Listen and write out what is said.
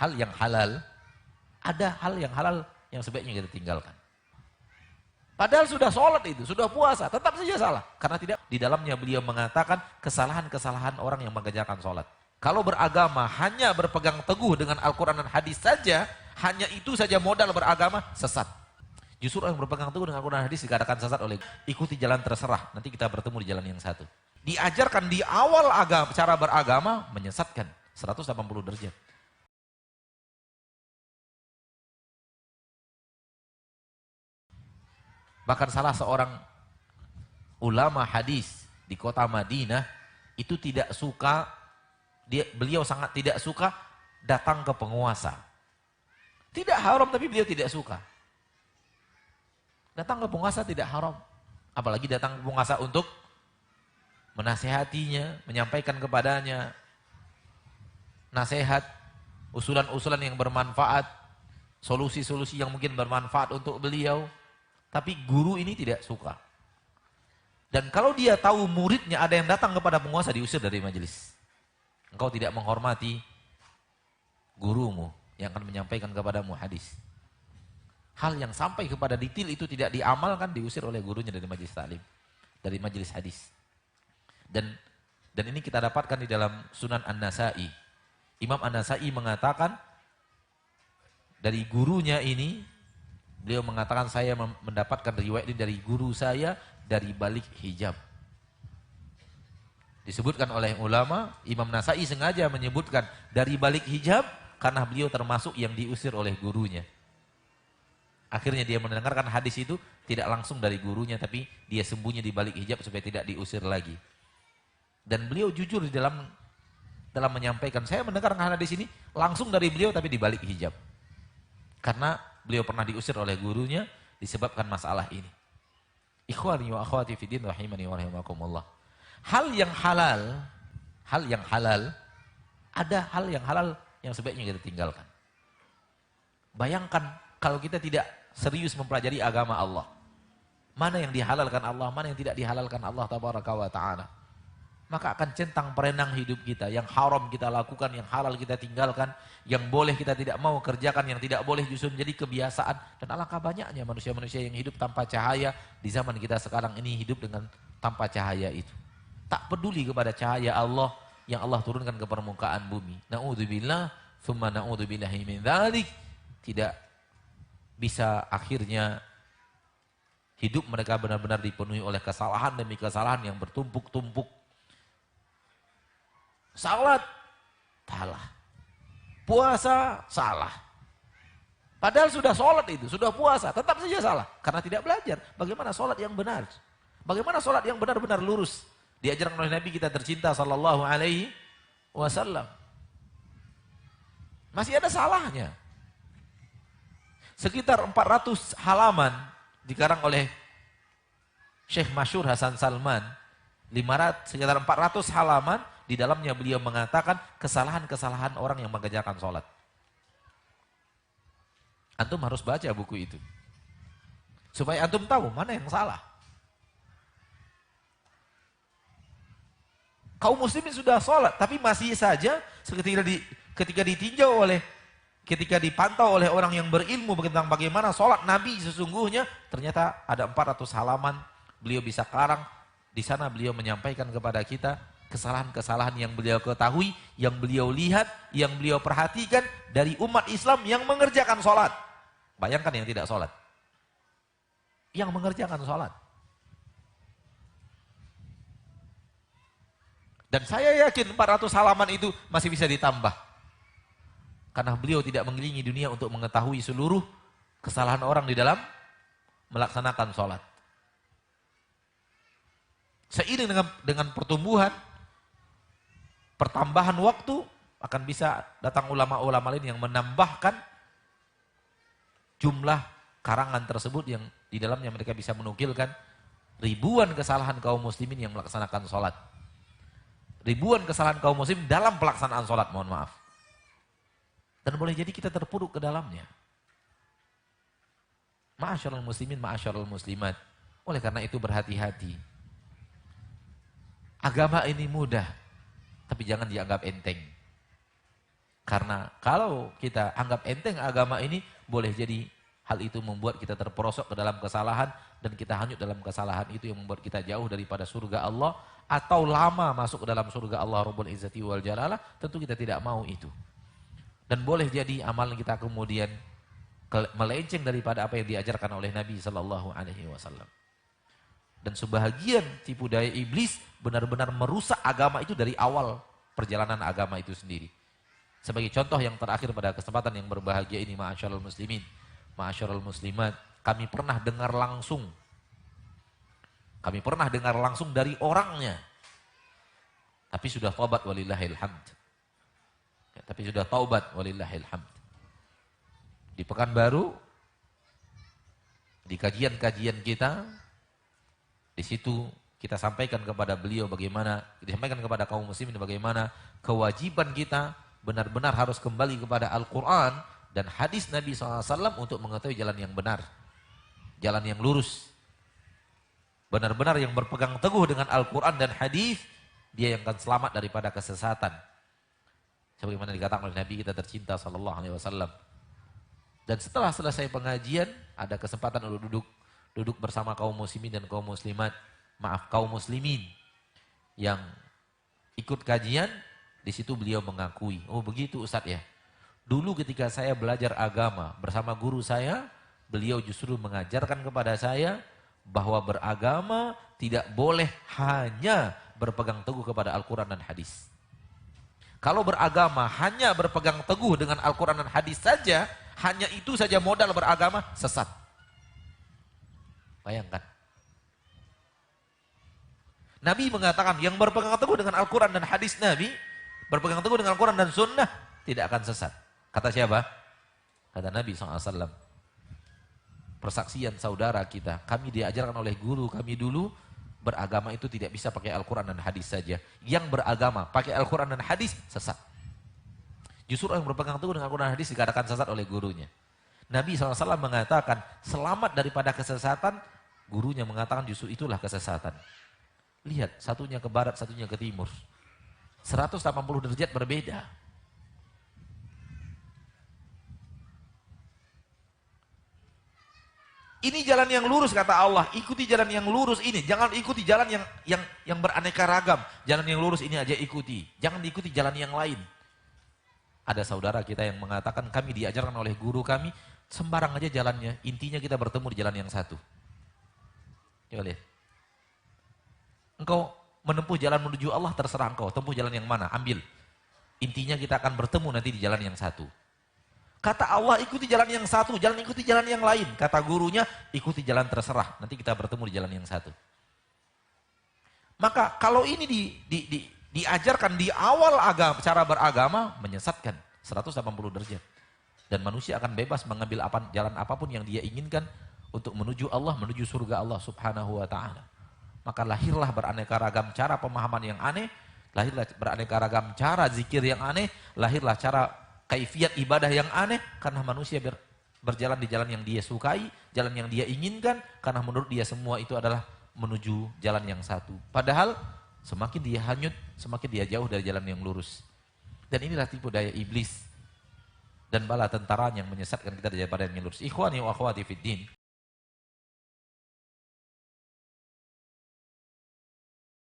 hal yang halal, ada hal yang halal yang sebaiknya kita tinggalkan. Padahal sudah sholat itu, sudah puasa, tetap saja salah. Karena tidak di dalamnya beliau mengatakan kesalahan-kesalahan orang yang mengerjakan sholat. Kalau beragama hanya berpegang teguh dengan Al-Quran dan hadis saja, hanya itu saja modal beragama, sesat. Justru orang yang berpegang teguh dengan Al-Quran dan hadis dikatakan sesat oleh ikuti jalan terserah. Nanti kita bertemu di jalan yang satu. Diajarkan di awal agama, cara beragama, menyesatkan 180 derajat. Bahkan salah seorang ulama hadis di kota Madinah itu tidak suka, beliau sangat tidak suka datang ke penguasa. Tidak haram tapi beliau tidak suka. Datang ke penguasa tidak haram. Apalagi datang ke penguasa untuk menasehatinya, menyampaikan kepadanya nasihat, usulan-usulan yang bermanfaat, solusi-solusi yang mungkin bermanfaat untuk beliau. Tapi guru ini tidak suka. Dan kalau dia tahu muridnya ada yang datang kepada penguasa, diusir dari majelis. Engkau tidak menghormati gurumu yang akan menyampaikan kepadamu hadis. Hal yang sampai kepada detail itu tidak diamalkan, diusir oleh gurunya dari majelis taklim, dari majelis hadis. Dan ini kita dapatkan di dalam Sunan An-Nasai. Imam An-Nasai mengatakan dari gurunya ini, beliau mengatakan saya mendapatkan riwayat ini dari guru saya dari balik hijab. Disebutkan oleh ulama, Imam Nasai sengaja menyebutkan dari balik hijab karena beliau termasuk yang diusir oleh gurunya. Akhirnya dia mendengarkan hadis itu tidak langsung dari gurunya, tapi dia sembunyi di balik hijab supaya tidak diusir lagi. Dan beliau jujur di dalam menyampaikan, saya mendengarkan hadis ini langsung dari beliau tapi di balik hijab. Karena beliau pernah diusir oleh gurunya disebabkan masalah ini. Ikhwani wa akhwati fiddin rahimani wa rahimakumullah. Hal yang halal, ada hal yang halal yang sebaiknya kita tinggalkan. Bayangkan kalau kita tidak serius mempelajari agama Allah. Mana yang dihalalkan Allah, mana yang tidak dihalalkan Allah tabaraka wa ta'ala. Maka akan centang perenang hidup kita. Yang haram kita lakukan, yang halal kita tinggalkan. Yang boleh kita tidak mau kerjakan, yang tidak boleh justru menjadi kebiasaan. Dan alangkah banyaknya manusia-manusia yang hidup tanpa cahaya. Di zaman kita sekarang ini hidup dengan tanpa cahaya itu. Tak peduli kepada cahaya Allah yang Allah turunkan ke permukaan bumi. Na'udzubillah, thumma na'udzubillahi min dzalik. Tidak bisa akhirnya hidup mereka benar-benar dipenuhi oleh kesalahan demi kesalahan yang bertumpuk-tumpuk. Salat, salah. Puasa, salah. Padahal sudah sholat itu, sudah puasa, tetap saja salah. Karena tidak belajar bagaimana sholat yang benar. Bagaimana sholat yang benar-benar lurus. Diajarkan oleh Nabi kita tercinta sallallahu alaihi wasallam. Masih ada salahnya. Sekitar 400 halaman dikarang oleh Syekh Masyhur Hasan Salman. Sekitar 400 halaman. Di dalamnya beliau mengatakan kesalahan-kesalahan orang yang mengerjakan sholat. Antum harus baca buku itu. Supaya antum tahu mana yang salah. Kaum muslimin sudah sholat, tapi masih saja ketika dipantau oleh orang yang berilmu tentang bagaimana sholat Nabi sesungguhnya, ternyata ada 400 halaman beliau bisa karang. Di sana beliau menyampaikan kepada kita kesalahan-kesalahan yang beliau ketahui, yang beliau lihat, yang beliau perhatikan dari umat Islam yang mengerjakan sholat. Bayangkan yang tidak sholat. Yang mengerjakan sholat. Dan saya yakin 400 halaman itu masih bisa ditambah. Karena beliau tidak mengelilingi dunia untuk mengetahui seluruh kesalahan orang di dalam melaksanakan sholat. Seiring dengan pertumbuhan, pertambahan waktu, akan bisa datang ulama-ulama lain yang menambahkan jumlah karangan tersebut yang di dalamnya mereka bisa menukilkan ribuan kesalahan kaum muslimin yang melaksanakan sholat. Ribuan kesalahan kaum muslim dalam pelaksanaan sholat, mohon maaf. Dan boleh jadi kita terpuruk ke dalamnya. Ma'asyarul muslimin, ma'asyarul muslimat. Oleh karena itu berhati-hati. Agama ini mudah, tapi jangan dianggap enteng. Karena kalau kita anggap enteng agama ini, boleh jadi hal itu membuat kita terperosok ke dalam kesalahan dan kita hanyut dalam kesalahan itu yang membuat kita jauh daripada surga Allah atau lama masuk ke dalam surga Allah Rabbul Izzati wal Jalalah, tentu kita tidak mau itu. Dan boleh jadi amalan kita kemudian melenceng daripada apa yang diajarkan oleh Nabi Sallallahu Alaihi Wasallam. Dan sebahagian tipu daya iblis benar-benar merusak agama itu dari awal perjalanan agama itu sendiri. Sebagai contoh yang terakhir pada kesempatan yang berbahagia ini, ma'asyiral muslimin, ma'asyiral muslimat, kami pernah dengar langsung dari orangnya, tapi sudah taubat walillahil hamd. Tapi sudah taubat walillahil hamd. Di Pekanbaru, di kajian-kajian kita, di situ kita sampaikan kepada beliau bagaimana, disampaikan kepada kaum muslimin bagaimana kewajiban kita benar-benar harus kembali kepada Al-Quran dan hadis Nabi SAW untuk mengetahui jalan yang benar, jalan yang lurus. Benar-benar yang berpegang teguh dengan Al-Quran dan hadis, dia yang akan selamat daripada kesesatan. Sebagaimana dikatakan oleh Nabi kita tercinta SAW. Dan setelah selesai pengajian, ada kesempatan untuk duduk bersama kaum muslimin dan kaum muslimat, kaum muslimin yang ikut kajian. Di situ beliau mengakui, oh begitu Ustadz ya. Dulu ketika saya belajar agama bersama guru saya, beliau justru mengajarkan kepada saya bahwa beragama tidak boleh hanya berpegang teguh kepada Al-Quran dan hadis. Kalau beragama hanya berpegang teguh dengan Al-Quran dan hadis saja, hanya itu saja modal beragama, sesat. Bayangkan. Nabi mengatakan yang berpegang teguh dengan Al-Quran dan hadis Nabi, berpegang teguh dengan Al-Quran dan Sunnah, tidak akan sesat. Kata siapa? Kata Nabi SAW. Persaksian saudara kita. Kami diajarkan oleh guru kami dulu, beragama itu tidak bisa pakai Al-Quran dan hadis saja. Yang beragama pakai Al-Quran dan hadis, sesat. Justru yang berpegang teguh dengan Al-Quran dan hadis dikatakan sesat oleh gurunya. Nabi SAW mengatakan, selamat daripada kesesatan, gurunya mengatakan justru itulah kesesatan. Lihat, satunya ke barat, satunya ke timur. 180 derajat berbeda. Ini jalan yang lurus kata Allah, ikuti jalan yang lurus ini, jangan ikuti jalan yang beraneka ragam. Jalan yang lurus ini aja ikuti, jangan diikuti jalan yang lain. Ada saudara kita yang mengatakan kami diajarkan oleh guru kami, sembarang aja jalannya, intinya kita bertemu di jalan yang satu. Coba lihat. Engkau menempuh jalan menuju Allah, terserah engkau. Tempuh jalan yang mana, ambil. Intinya kita akan bertemu nanti di jalan yang satu. Kata Allah, ikuti jalan yang satu, jangan ikuti jalan yang lain. Kata gurunya, ikuti jalan terserah. Nanti kita bertemu di jalan yang satu. Maka kalau ini diajarkan di awal cara beragama, menyesatkan 180 derajat. Dan manusia akan bebas mengambil jalan apapun yang dia inginkan untuk menuju Allah, menuju surga Allah Subhanahu wa ta'ala. Maka lahirlah beraneka ragam cara pemahaman yang aneh, lahirlah beraneka ragam cara zikir yang aneh, lahirlah cara kaifiat ibadah yang aneh, karena manusia berjalan di jalan yang dia sukai, jalan yang dia inginkan, karena menurut dia semua itu adalah menuju jalan yang satu. Padahal semakin dia hanyut, semakin dia jauh dari jalan yang lurus. Dan inilah tipu daya iblis dan bala tentara yang menyesatkan kita dari jalan yang lurus. Ikhwani wa akhwati fid din.